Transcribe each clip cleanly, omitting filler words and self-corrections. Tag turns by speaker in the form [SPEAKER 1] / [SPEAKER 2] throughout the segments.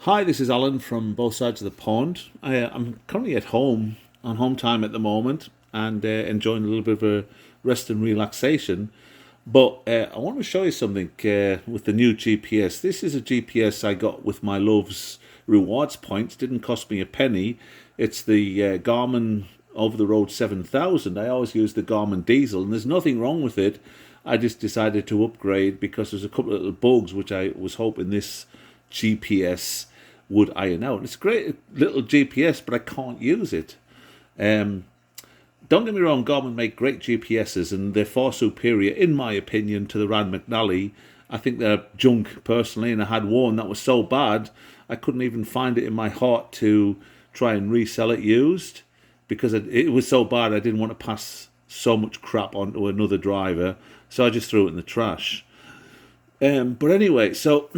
[SPEAKER 1] Hi, this is Alan from both sides of the pond. I'm currently at home on home time at the moment and enjoying a little bit of a rest and relaxation. But I want to show you something with the new GPS. This is a GPS I got with my love's rewards points. Didn't cost me a penny. It's the Garmin over the road 7,000. I always use the Garmin diesel, and there's nothing wrong with it. I just decided to upgrade because there's a couple of little bugs which I was hoping this GPS would iron out. It's a great little GPS, but I can't use it. Um, don't get me wrong, Garmin make great GPSs, and they're far superior, in my opinion, to the Rand McNally. I think they're junk, personally, and I had one that was so bad, I couldn't even find it in my heart to try and resell it used, because it was so bad I didn't want to pass so much crap on to another driver, so I just threw it in the trash. But anyway, so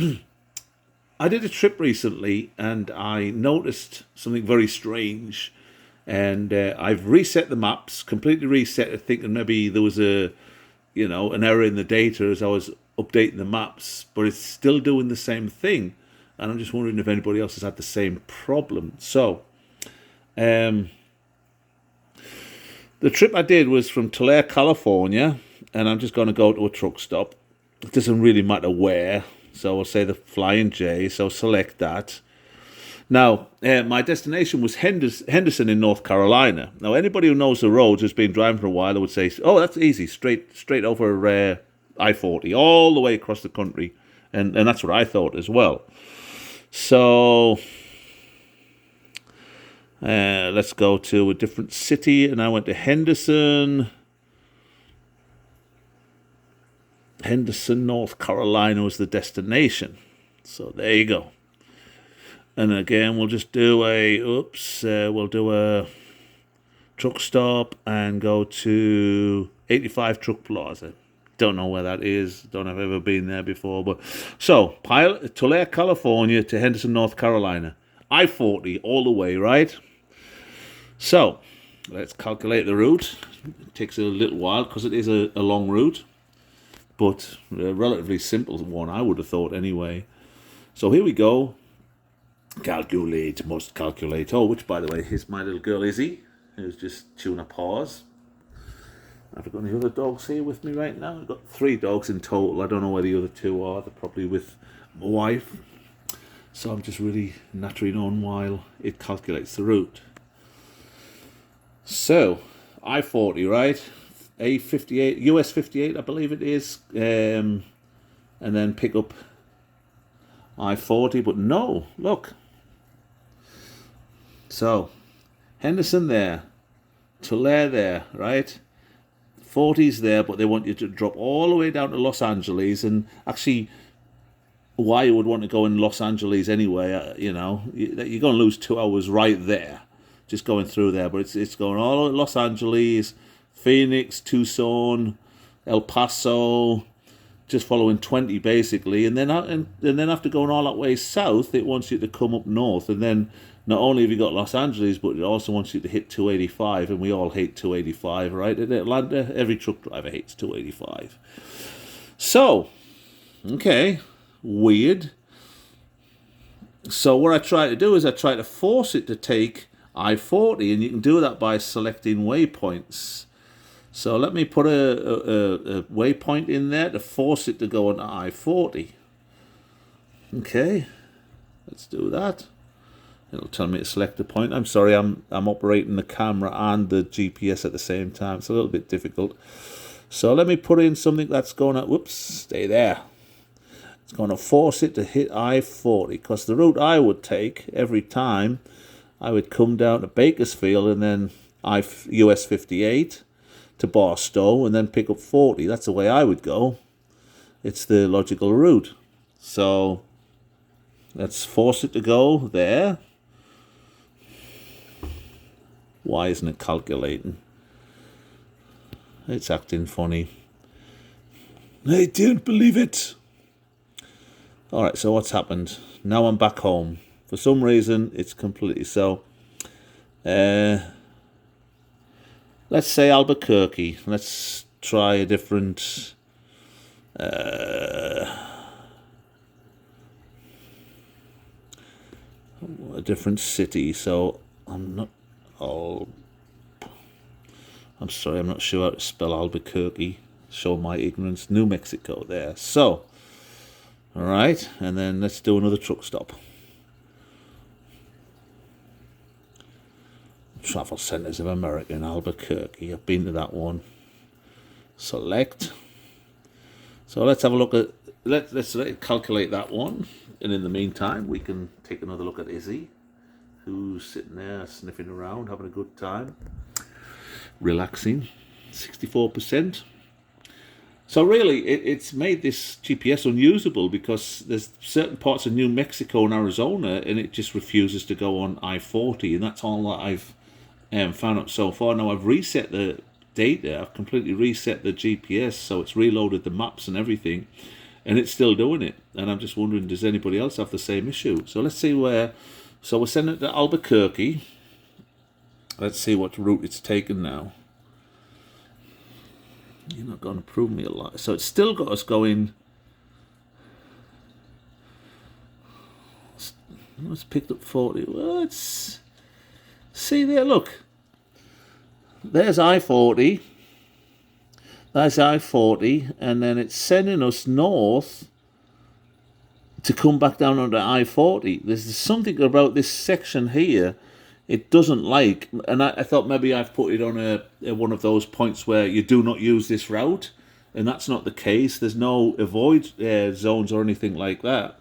[SPEAKER 1] I did a trip recently and I noticed something very strange. And I've reset the maps, completely reset it, thinking maybe there was an error in the data as I was updating the maps, but it's still doing the same thing. And I'm just wondering if anybody else has had the same problem. So, the trip I did was from Tulare, California, and I'm just going to go to a truck stop. It doesn't really matter where. So I'll say the Flying J, so select that. Now, my destination was Henderson in North Carolina. Now, anybody who knows the roads, who's been driving for a while, would say, oh, that's easy, straight over I-40, all the way across the country. And that's what I thought as well. So, let's go to a different city, and I went to Henderson. Henderson, North Carolina was the destination. So there you go. And again, we'll just do we'll do a truck stop and go to 85 Truck Plaza. Don't know where that is. Don't have ever been there before. But so, Tulare, California to Henderson, North Carolina. I-40 all the way, right? So, let's calculate the route. It takes a little while because it is a long route, but a relatively simple one, I would have thought anyway. So here we go. Calculate, must calculate. Oh, which, by the way, is my little girl Izzy, who's just chewing her paws. Have I got any other dogs here with me right now? I've got 3 dogs in total. I don't know where the other 2 are. They're probably with my wife. So I'm just really nattering on while it calculates the route. So, I-40, right? A58, US 58, I believe it is, and then pick up I-40, but no, look. So, Henderson there, Tulare there, right? 40's there, but they want you to drop all the way down to Los Angeles, and actually, why you would want to go in Los Angeles anyway, you're going to lose 2 hours right there, just going through there, but it's going all over Los Angeles, Phoenix, Tucson, El Paso, just following 20 basically, and then after going all that way south, it wants you to come up north, and then not only have you got Los Angeles, but it also wants you to hit 285, and we all hate 285, right? In Atlanta, every truck driver hates 285. So, okay, weird. So what I try to do is I try to force it to take I-40, and you can do that by selecting waypoints. So let me put a waypoint in there to force it to go on I-40. Okay, let's do that. It'll tell me to select a point. I'm sorry, I'm operating the camera and the GPS at the same time. It's a little bit difficult. So let me put in something that's going to, whoops, stay there. It's going to force it to hit I-40, because the route I would take every time, I would come down to Bakersfield and then US 58 to Barstow and then pick up 40. That's the way I would go. It's the logical route. So let's force it to go there. Why isn't it calculating? It's acting funny. I don't believe it. Alright, so what's happened? Now I'm back home. For some reason, it's completely so. Let's say Albuquerque. Let's try a different a different city, so I'm sorry, I'm not sure how to spell Albuquerque. Show my ignorance. New Mexico there. So, all right, and then let's do another truck stop. Travel Centers of America in Albuquerque. I've been to that one. Select. So let's have a look at, let's calculate that one. And in the meantime, we can take another look at Izzy, who's sitting there sniffing around, having a good time, relaxing. 64%. So really, it's made this GPS unusable because there's certain parts of New Mexico and Arizona, and it just refuses to go on I-40, and that's all that I've found out so far. Now I've reset the data, I've completely reset the GPS, so it's reloaded the maps and everything, and it's still doing it. And I'm just wondering, does anybody else have the same issue? So let's see where. So we're sending it to Albuquerque. Let's see what route it's taken now. You're not going to prove me a lot. So it's still got us going. It's picked up 40. Well, let's see there. Look, there's I-40. That's I-40, and then it's sending us north to come back down onto I-40. There's something about this section here it doesn't like, and I thought maybe I've put it on a one of those points where you do not use this route, and that's not the case. There's no avoid zones or anything like that,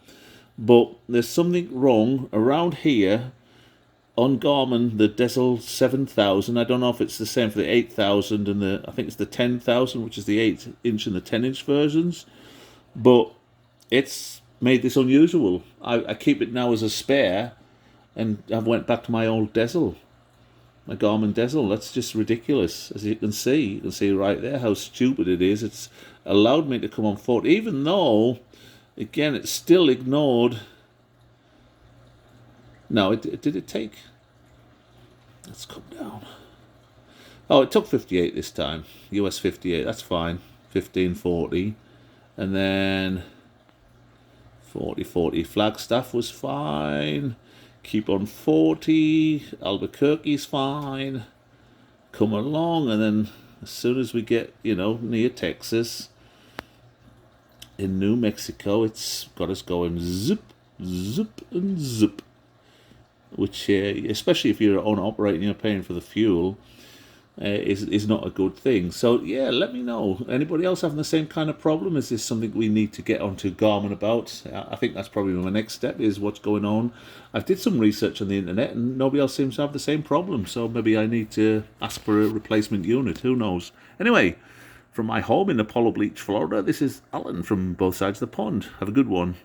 [SPEAKER 1] but there's something wrong around here on Garmin, the Diesel 7000. I don't know if it's the same for the 8000 and I think it's the 10,000, which is the 8-inch and the 10-inch versions, but it's made this unusual. I keep it now as a spare, and I went back to my old Diesel, my Garmin Diesel. That's just ridiculous, as you can see. You can see right there how stupid it is. It's allowed me to come on 40, even though, again, it's still ignored. No, did it take? Let's come down. Oh, it took 58 this time. US 58, that's fine. 1540. And then 40. Flagstaff was fine. Keep on 40. Albuquerque's fine. Come along, and then as soon as we get, near Texas, in New Mexico, it's got us going zip, zip, and zip. Which, especially if you're on operating, you're paying for the fuel, is not a good thing. So, yeah, let me know. Anybody else having the same kind of problem? Is this something we need to get onto Garmin about? I think that's probably my next step, is what's going on. I did some research on the internet, and nobody else seems to have the same problem. So maybe I need to ask for a replacement unit. Who knows? Anyway, from my home in Apollo Beach, Florida, this is Alan from both sides of the pond. Have a good one.